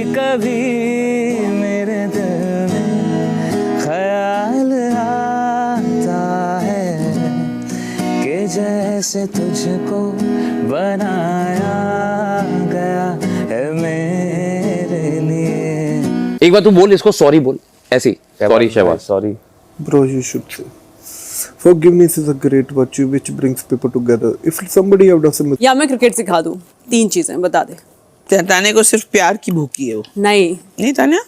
कभी मेरे दिल में ख्याल आता है कि जैसे तुझको बनाया गया है मेरे लिए। एक बार तू बोल इसको सॉरी बोल ऐसी। Sorry Shahbaz. Sorry. Bro, you should say. Forgiveness is a great virtue which brings people together. If somebody have done something, या मैं क्रिकेट सिखा दूं, 3 चीजें बता दे। तान्या को सिर्फ प्यार की भूखी है वो। नहीं तान्या?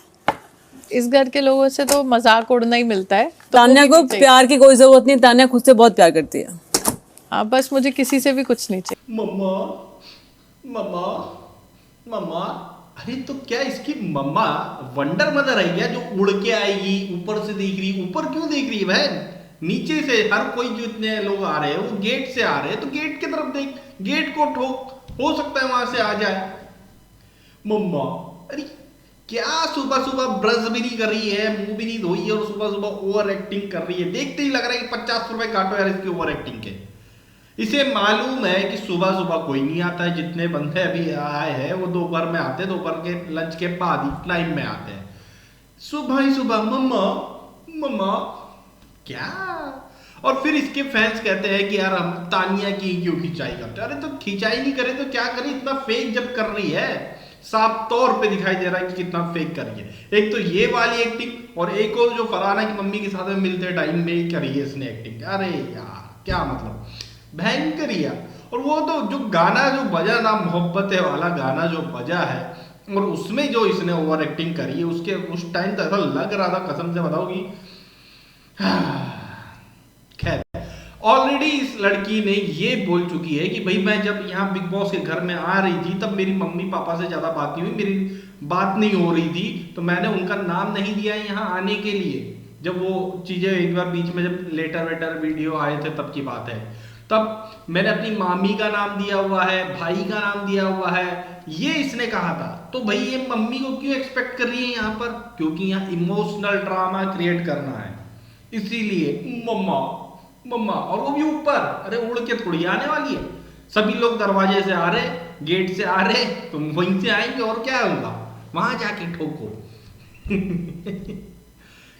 इस घर के लोगों से तो मजाक उड़ना ही मिलता है, तो तान्या वो को भी नहीं प्यार की कोई जरूरत नहीं। तान्या खुद से बहुत प्यार करती है। चाहिए। हाँ, बस मुझे किसी से भी कुछ नहीं चाहिए। मम्मा मम्मा मम्मा, अरे तो क्या इसकी मम्मा वंडर मदर है क्या जो उड़ के आएगी, ऊपर से देख रही? ऊपर क्यों देख रही है बहन? नीचे से हर कोई जो इतने लोग आ रहे हैं वो गेट से आ रहे हैं, तो गेट की तरफ देख, गेट को ठोक, हो सकता है वहां से आ जाए। मम्मा अरे क्या सुबह सुबह ब्रश भी नहीं कर रही है, मुंह भी नहीं धोई है और सुबह सुबह ओवर एक्टिंग कर रही है। देखते ही लग रहा है कि 50 रुपए काटो यार इसकी ओवर एक्टिंग के। इसे मालूम है कि सुबह सुबह कोई नहीं आता है, जितने बंदे अभी आए हैं वो दोपहर में आते हैं, दोपहर के लंच के बाद ही टाइम में आते हैं। सुबह ही सुबह मम्मा मम्मा क्या? और फिर इसके फैंस कहते हैं कि यार हम तानिया की क्यों खिंचाई करते हैं। अरे तो खिंचाई नहीं करे तो क्या करे, इतना फेक जब कर रही है, साफ तौर पे दिखाई दे रहा है कि कितना फेक कर रही है। एक तो ये वाली एक्टिंग और एक और जो फरहाना की मम्मी के साथ में मिलते टाइम में करी है इसने एक्टिंग। अरे यार क्या मतलब, भयंकर ही यार। और वो तो जो गाना जो बजा ना, मोहब्बत है वाला गाना जो बजा है और उसमें जो इसने ओवर एक्टिंग करी है, उसके उस टाइम तो ऐसा लग रहा था कसम से बताओगी। खैर ऑलरेडी इस लड़की ने ये बोल चुकी है कि भाई मैं जब यहाँ बिग बॉस के घर में आ रही थी तब मेरी मम्मी पापा से ज्यादा बात नहीं हुई, मेरी बात नहीं हो रही थी, तो मैंने उनका नाम नहीं दिया यहाँ आने के लिए। जब वो चीजें एक बार बीच में जब लेटर वेटर वीडियो आए थे तब की बात है, तब मैंने अपनी मामी का नाम दिया हुआ है, भाई का नाम दिया हुआ है, ये इसने कहा था। तो भाई ये मम्मी को क्यों एक्सपेक्ट कर रही है यहाँ पर? क्योंकि यहाँ इमोशनल ड्रामा क्रिएट करना है, इसीलिए मम्मा मम्मा। और वो भी ऊपर, अरे उड़ के थोड़ी आने वाली है। सभी लोग दरवाजे से आ रहे, गेट से आ रहे, तुम वहीं से आएंगे और क्या होगा, वहां जाके ठोको।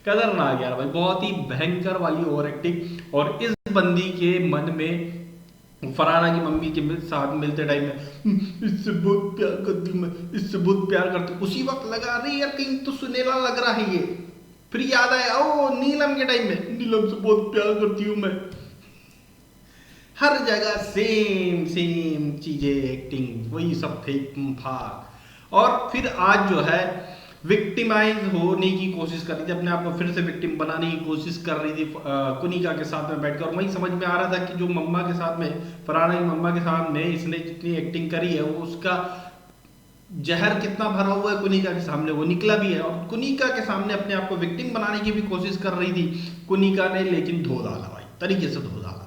खतरनाक यार भाई, बहुत ही भयंकर वाली ओवर एक्टिंग। और इस बंदी के मन में फरहाना की मम्मी के साथ मिलते टाइम में इससे बहुत प्यार करती हूँ मैं, इससे बहुत प्यार करती हूँ, उसी वक्त लगा रही यार कहीं तो सुनेला लग रहा है ये। फिर याद आया ओ नीलम के टाइम में, नीलम से बहुत प्यार करती हूँ मैं। हर जगह सेम सेम चीजें, एक्टिंग वही सब फेक फाक। और फिर आज जो है विक्टिमाइज होने की कोशिश कर रही थी, अपने आप को फिर से विक्टिम बनाने की कोशिश कर रही थी कुनिका के साथ में बैठकर। और वही समझ में आ रहा था कि जो मम्मा के साथ में, फरहाना की मम्मा के साथ में इसने जितनी एक्टिंग करी है वो उसका जहर कितना भरा हुआ है कुनिका के सामने वो निकला भी है। और कुनिका के सामने अपने आप को विक्टिम बनाने की भी कोशिश कर रही थी कुनिका ने, लेकिन धो डाला भाई, तरीके से धो डाला।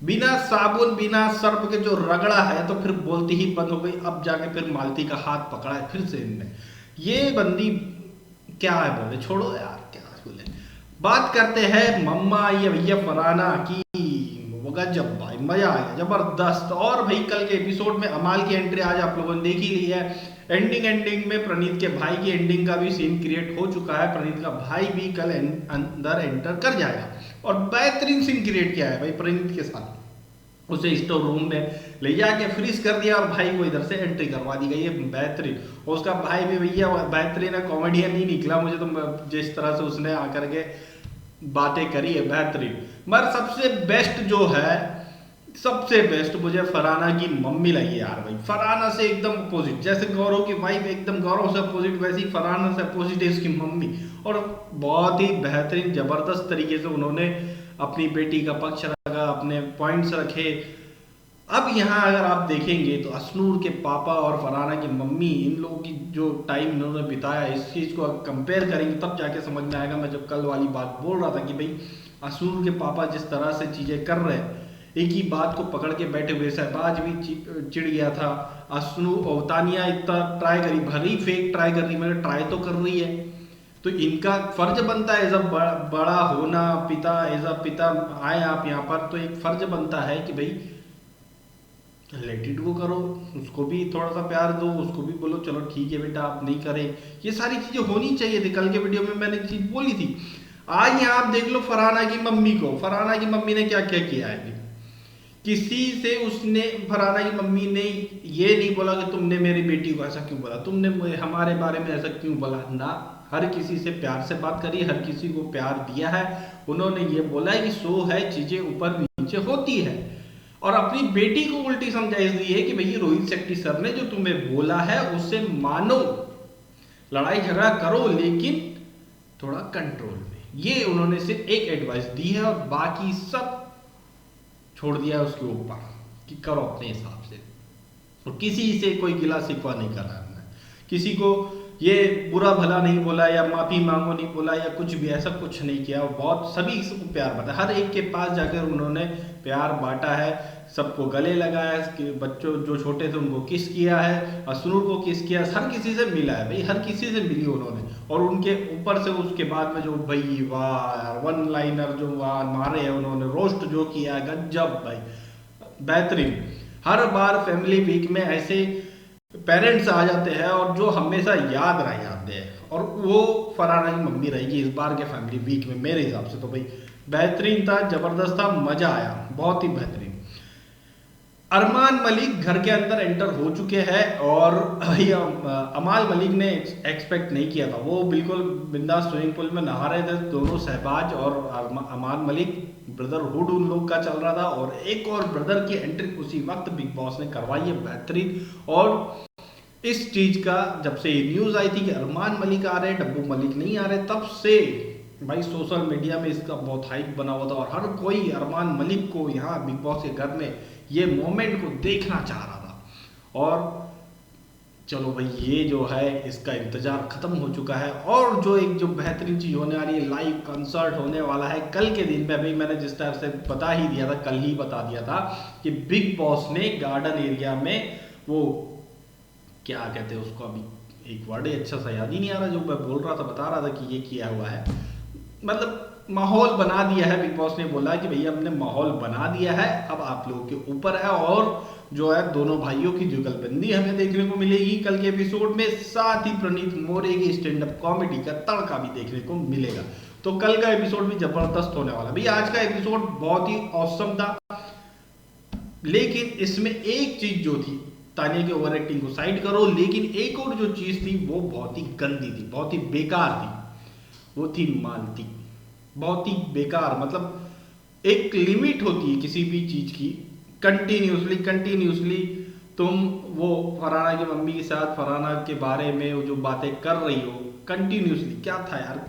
बिना साबुन बिना सर्फ के जो रगड़ा है तो फिर बोलती ही बंद हो गई। अब जाके फिर मालती का हाथ पकड़ा है फिर से इनने। ये बंदी क्या है बोले, छोड़ो यार क्या बोले। बात करते हैं मम्मा ये भैया फरहाना की। गजब भाई, मजा आ गया, जबरदस्त। और भाई कल के एपिसोड में अमाल की एंट्री आज आप लोगों ने देख ही ली है। एंडिंग में प्रणीत के भाई की एंडिंग का भी सीन क्रिएट हो चुका है। प्रणीत का भाई भी कल अंदर एंटर कर जाएगा और बेहतरीन सीन क्रिएट किया है भाई प्रणीत के साथ। उसे स्टोर रूम में ले जाके फ्रीज कर दिया और भाई को इधर से एंट्री करवा दी गई है, बेहतरीन। और उसका भाई भी भैया बेहतरीन है, कॉमेडियन नहीं निकला मुझे तो, जिस तरह से उसने आकर के बातें करी है बेहतरीन। मगर सबसे बेस्ट जो है, सबसे बेस्ट मुझे फरहाना की मम्मी लगी यार भाई। फरहाना से एकदम अपोजिट, जैसे गौरव की वाइफ एकदम गौरव से अपोजिट, वैसी फरहाना से अपोजिट है उसकी मम्मी। और बहुत ही बेहतरीन जबरदस्त तरीके से उन्होंने अपनी बेटी का पक्ष रखा, अपने पॉइंट्स रखे। अब यहाँ अगर आप देखेंगे तो असनूर के पापा और फरहाना की मम्मी, इन लोगों की जो टाइम इन्होंने बिताया, इस चीज़ को कंपेयर करेंगे तब जाके समझ में आएगा। मैं जब कल वाली बात बोल रहा था कि भाई असनूर के पापा जिस तरह से चीज़ें कर रहे हैं, एक ही बात को पकड़ के बैठे हुए, शहबाज भी चिढ़ गया था। असनूर और तानिया इतना ट्राई करी, भरी फेक ट्राई कर रही, मगर ट्राई तो कर रही है। तो इनका फर्ज बनता है एज अ बड़ा होना, पिता एज अ पिता आए आप यहाँ पर, तो एक फर्ज बनता है कि भाई लेट इट गो करो, उसको भी थोड़ा सा प्यार दो, उसको भी बोलो चलो ठीक है बेटा आप नहीं करें। ये सारी चीजें होनी चाहिए थी। कल के वीडियो में मैंने चीज बोली थी। आज यहाँ आप देख लो फरहाना की मम्मी को, फरहाना की मम्मी ने क्या क्या किया है। किसी से उसने, फरहाना की मम्मी ने ये नहीं बोला कि तुमने मेरी बेटी को ऐसा क्यों बोला, तुमने हमारे बारे में ऐसा क्यों बोला ना। हर किसी से प्यार से बात करी, हर किसी को प्यार दिया है। उन्होंने ये बोला है कि सो है, चीजें ऊपर नीचे होती है। और अपनी बेटी को उल्टी समझाइश दी है कि भैया रोहित शेट्टी सर ने जो तुम्हें बोला है उससे मानो, लड़ाई झगड़ा करो लेकिन थोड़ा कंट्रोल में। ये उन्होंने सिर्फ एक एडवाइस दी है और बाकी सब छोड़ दिया है उसके ऊपर कि करो अपने हिसाब से। और किसी से कोई गिला शिकवा नहीं कर रहा है, किसी को ये बुरा भला नहीं बोला या माफी मांगो नहीं बोला या कुछ भी ऐसा कुछ नहीं किया। बहुत सभी को प्यार बांटा, हर एक के पास जाकर उन्होंने प्यार बांटा है, सबको गले लगाया है, बच्चों जो छोटे थे उनको किस किया है, असरूर को किस किया, हर किसी से मिला है भाई, हर किसी से मिली उन्होंने। और उनके ऊपर से उसके बाद में जो भाई वाह यार वन लाइनर जो मारे हैं उन्होंने, रोस्ट जो किया है गजब भाई, बेहतरीन। हर बार फैमिली वीक में ऐसे पेरेंट्स आ जाते हैं और जो हमेशा याद रह जाते हैं, और वो फरहाना की मम्मी रहेगी इस बार के फैमिली वीक में। मेरे हिसाब से तो भाई बेहतरीन था, जबरदस्त था, मजा आया, बहुत ही बेहतरीन। अरमान मलिक घर के अंदर एंटर हो चुके हैं और अमाल मलिक ने एक्सपेक्ट नहीं किया था। वो बिल्कुल बिंदास स्विमिंग पूल में नहा रहे थे दोनों, शहबाज और अमाल मलिक। ब्रदरहुड उन लोग का चल रहा था और एक और ब्रदर की एंट्री उसी वक्त बिग बॉस ने करवाई है, बेहतरीन। और इस चीज का जब से न्यूज आई थी कि अरमान मलिक आ रहे, डब्बू मलिक नहीं आ रहे, तब से भाई सोशल मीडिया में इसका बहुत हाइप बना हुआ था और हर कोई अरमान मलिक को यहाँ बिग बॉस के घर में ये मोमेंट को देखना चाह रहा था। और चलो भाई ये जो है इसका इंतजार खत्म हो चुका है। और जो एक जो बेहतरीन चीज होने वाली है, लाइव कंसर्ट होने वाला है कल के दिन में। भाई मैंने जिस तरह से बता ही दिया था, कल ही बता दिया था कि बिग बॉस ने गार्डन एरिया में वो क्या कहते हैं उसको, अभी एक वर्ड अच्छा सा याद ही नहीं आ रहा, जो मैं बोल रहा था बता रहा था कि ये किया हुआ है, मतलब माहौल बना दिया है। बिग बॉस ने बोला कि भैया हमने माहौल बना दिया है, अब आप लोगों के ऊपर है। और जो है दोनों भाइयों की जुगलबंदी हमें देखने को मिलेगी कल के एपिसोड में, साथ ही प्रणीत मोरे की स्टैंड अप कॉमेडी का तड़का भी देखने को मिलेगा। तो कल का एपिसोड भी जबरदस्त होने वाला। भैया आज का एपिसोड बहुत ही औसम था, लेकिन इसमें एक चीज जो थी, तानिया की ओवर एक्टिंग को साइड करो, लेकिन एक और जो चीज थी वो बहुत ही गंदी थी, बहुत ही बेकार थी, वो थी मालती। बहुत ही बेकार, मतलब एक लिमिट होती है किसी भी चीज की। कंटिन्यूसली तुम वो फरहाना की मम्मी के साथ फरहाना के बारे में वो जो बातें कर रही हो कंटिन्यूसली, क्या था यार,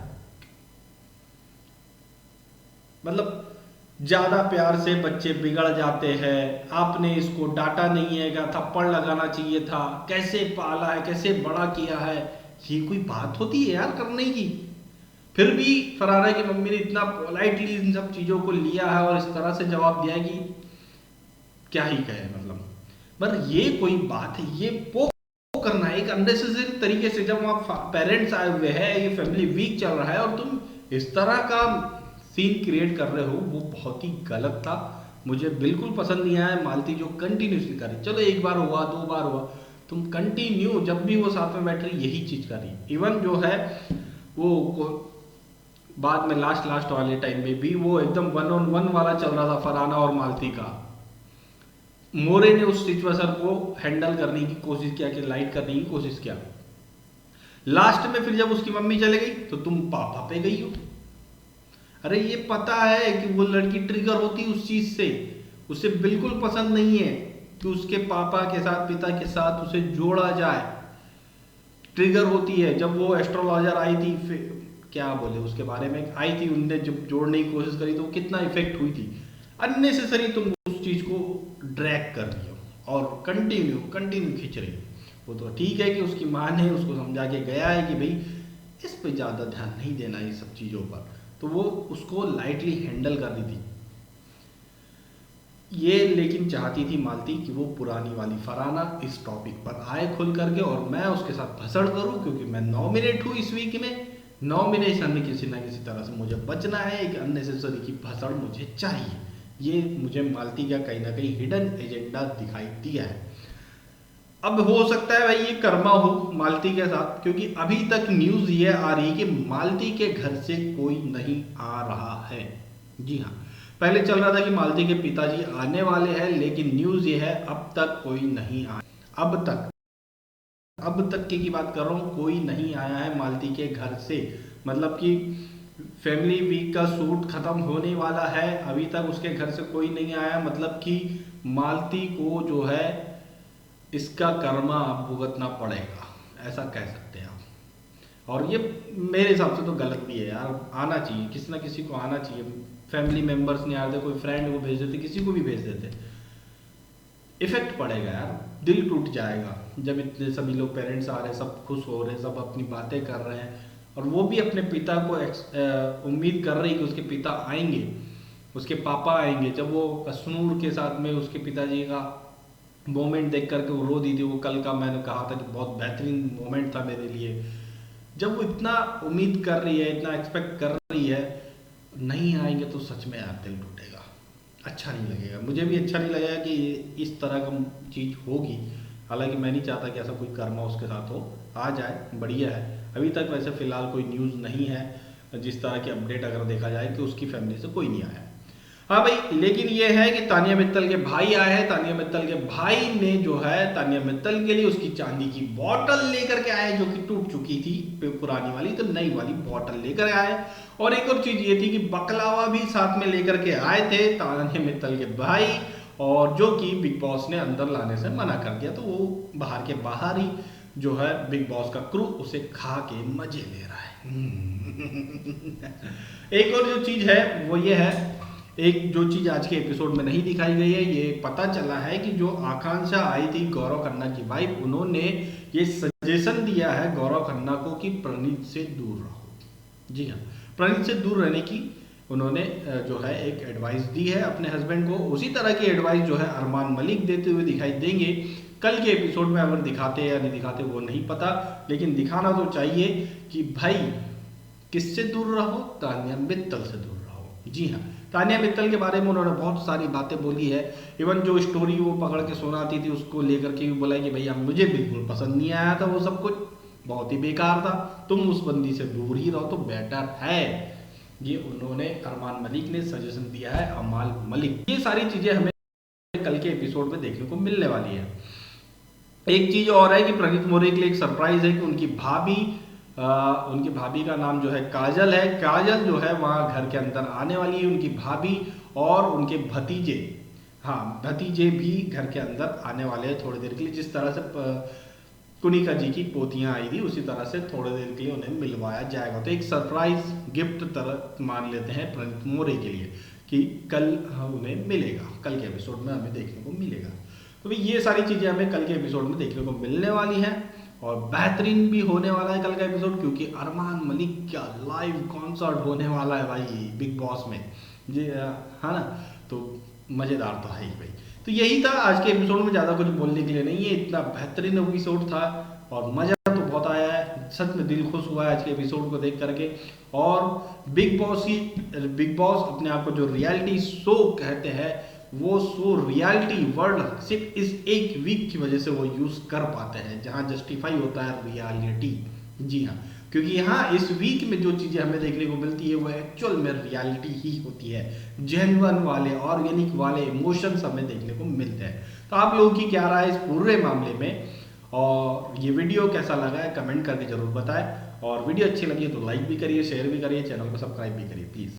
मतलब ज्यादा प्यार से बच्चे बिगड़ जाते हैं, आपने इसको डांटा नहीं है, क्या थप्पड़ लगाना चाहिए था, कैसे पाला है, कैसे बड़ा किया है, ये कोई बात होती है यार करने की। फिर भी फरहाना की मम्मी ने इतना पोलाइटली इन सब चीजों को लिया है और इस तरह से जवाब दिया कि क्या ही कहे, मतलब पर ये कोई बात है, ये पोक करना है एक अननेसेसरी तरीके से। जब वहां पेरेंट्स आए हुए हैं, ये फैमिली वीक चल रहा है और तुम इस तरह का सीन क्रिएट कर रहे हो, वो बहुत ही गलत था। मुझे बिल्कुल पसंद नहीं आया मालती जो कंटिन्यूसली कर रही। चलो एक बार हुआ, दो बार हुआ, तुम कंटिन्यू जब भी वो साथ में बैठ रही यही चीज कर रही। इवन जो है वो बाद में लास्ट वाले टाइम में भी वो एकदम 1-on-1 वाला चल रहा था फरहाना और मालती का। मोरे ने उस सिचुएशन को हैंडल करने की कोशिश किया, कि लाइट करने की कोशिश किया। लास्ट में फिर जब उसकी मम्मी चले गई तो तुम पापा पे गई हो। अरे ये पता है कि वो लड़की ट्रिगर होती उस चीज से, उसे बिल्कुल पसंद नहीं है कि उसके पापा के साथ, पिता के साथ उसे जोड़ा जाए, ट्रिगर होती है। जब वो एस्ट्रोलॉजर आई थी, क्या बोले उसके बारे में आई थी, उनने जब जोड़ने की कोशिश करी तो कितना इफेक्ट हुई थी। अननेसेसरी तुम उस चीज को ड्रैग कर रही हो और कंटिन्यू खींच रही हो। वो तो ठीक है कि उसकी माँ ने उसको समझा के गया है कि भाई इस पे ज्यादा ध्यान नहीं देना ये सब चीजों पर, तो वो उसको लाइटली हैंडल कर रही थी। ये लेकिन चाहती थी मालती कि वो पुरानी वाली फरहाना इस टॉपिक पर आए खुल करके और मैं उसके साथ भसड़ करूं, क्योंकि मैं नॉमिनेट हूं इस वीक में। नॉमिनेशन में किसी ना किसी तरह से मुझे बचना है, एक अननेसेसरी की भसड़ मुझे चाहिए। ये मुझे मालती का कहीं ना कहीं हिडन एजेंडा दिखाई दिया है। अब हो सकता है भाई ये कर्मा हो मालती के साथ, क्योंकि अभी तक न्यूज ये आ रही कि मालती के घर से कोई नहीं आ रहा है। जी हाँ, पहले चल रहा था कि मालती के पिताजी आने वाले हैं, लेकिन न्यूज ये है अब तक कोई नहीं आया। अब तक की बात कर रहा हूँ, कोई नहीं आया है मालती के घर से। मतलब कि फैमिली वीक का शूट खत्म होने वाला है, अभी तक उसके घर से कोई नहीं आया। मतलब कि मालती को जो है इसका कर्मा भुगतना पड़ेगा, ऐसा कह सकते हैं आप। और ये मेरे हिसाब से तो गलत भी है यार, आना चाहिए, किसी ना किसी को आना चाहिए। फैमिली मेंबर्स नहीं आते, कोई फ्रेंड को भेज देते, किसी को भी भेज देते, इफेक्ट पड़ेगा यार, दिल टूट जाएगा। जब इतने सभी लोग पेरेंट्स आ रहे हैं, सब खुश हो रहे हैं, सब अपनी बातें कर रहे हैं, और वो भी अपने पिता को उम्मीद कर रही कि उसके पिता आएंगे, उसके पापा आएंगे। जब वो अश्नूर के साथ में उसके पिताजी का मोमेंट देख करके वो रो दी थी, वो कल का मैंने कहा था कि बहुत बेहतरीन मोमेंट था मेरे लिए। जब वो इतना उम्मीद कर रही है, इतना एक्सपेक्ट कर रही है, नहीं आएंगे तो सच में यार दिल टूटेगा, अच्छा नहीं लगेगा। मुझे भी अच्छा नहीं लगेगा कि इस तरह का चीज़ होगी। हालांकि मैं नहीं चाहता कि ऐसा कोई कर्मा उसके साथ हो, आ जाए बढ़िया है। अभी तक वैसे फिलहाल कोई न्यूज़ नहीं है, जिस तरह की अपडेट अगर देखा जाए कि उसकी फैमिली से कोई नहीं आया। हाँ भाई, लेकिन ये है कि तानिया मित्तल के भाई आए हैं। तानिया मित्तल के भाई ने जो है तानिया मित्तल के लिए उसकी चांदी की बॉटल लेकर के आए, जो कि टूट चुकी थी पुरानी वाली, तो नई वाली बॉटल लेकर आए। और एक और चीज ये थी कि बकलावा भी साथ में लेकर के आए थे तानिया मित्तल के भाई, और जो कि बिग बॉस ने अंदर लाने से मना कर दिया। तो वो बाहर के बाहर ही जो है बिग बॉस का क्रू उसे खा के मजे ले रहा है। एक और जो चीज है वो ये है, एक जो चीज आज के एपिसोड में नहीं दिखाई गई है, ये पता चला है कि जो आकांक्षा आई थी गौरव खन्ना की वाइफ, उन्होंने ये सजेशन दिया है गौरव खन्ना को कि प्रणीत से दूर रहो। जी हाँ, प्रणीत से दूर रहने की उन्होंने जो है एक एडवाइस दी है अपने हस्बैंड को। उसी तरह की एडवाइस जो है अरमान मलिक देते हुए दिखाई देंगे कल के एपिसोड में। अगर दिखाते या नहीं दिखाते वो नहीं पता, लेकिन दिखाना तो चाहिए कि भाई किससे दूर रहो, तानिया मित्तल से दूर रहो। जी हाँ, तानिया मित्तल के बारे में उन्होंने बहुत सारी बातें बोली है। इवन जो स्टोरी वो पकड़ के सुनाती थी उसको लेकर के भी बोला कि भैया मुझे बिल्कुल पसंद नहीं आया था, वो सब कुछ बहुत ही बेकार था, तुम उस बंदी से दूर ही रहो तो बेटर है। ये उन्होंने अरमान मलिक ने सजेशन दिया है, अमाल मलिक। ये सारी चीजें हमें कल के एपिसोड में देखने को मिलने वाली है। एक चीज और है कि प्रणीत मोरे के लिए एक सरप्राइज है कि उनकी भाभी का नाम जो है काजल है। काजल जो है वहाँ घर के अंदर आने वाली है, उनकी भाभी और उनके भतीजे, हाँ भतीजे भी घर के अंदर आने वाले हैं थोड़ी देर के लिए। जिस तरह से कुनिका जी की पोतियां आई थी, उसी तरह से थोड़ी देर के लिए उन्हें मिलवाया जाएगा। तो एक सरप्राइज गिफ्ट तरह मान लेते हैं प्रणीत मोरे के लिए कि कल उन्हें मिलेगा, कल के एपिसोड में हमें देखने को मिलेगा। तो भाई ये सारी चीजें हमें कल के एपिसोड में देखने को मिलने वाली हैं, और बेहतरीन भी होने वाला है कल का एपिसोड, क्योंकि अरमान मलिक का लाइव कॉन्सर्ट होने वाला है भाई बिग बॉस में। जी हाँ ना, तो मजेदार तो है ही भाई। तो यही था आज के एपिसोड में, ज़्यादा कुछ बोलने के लिए नहीं है। इतना बेहतरीन एपिसोड था और मज़ा तो बहुत आया है, सच में दिल खुश हुआ है आज के एपिसोड को देख करके। और बिग बॉस अपने आप को जो रियलिटी शो कहते हैं, वो शो रियलिटी वर्ड सिर्फ इस एक वीक की वजह से वो यूज़ कर पाते हैं, जहाँ जस्टिफाई होता है रियलिटी। जी हाँ, क्योंकि यहाँ इस वीक में जो चीज़ें हमें देखने को मिलती है वो एक्चुअल में रियलिटी ही होती है, जेन्युइन वाले ऑर्गेनिक वाले इमोशंस हमें देखने को मिलते हैं। तो आप लोगों की क्या राय है इस पूरे मामले में, और ये वीडियो कैसा लगा है कमेंट करके जरूर बताएं। और वीडियो अच्छी लगी है तो लाइक भी करिए, शेयर भी करिए, चैनल को सब्सक्राइब भी करिए प्लीज़।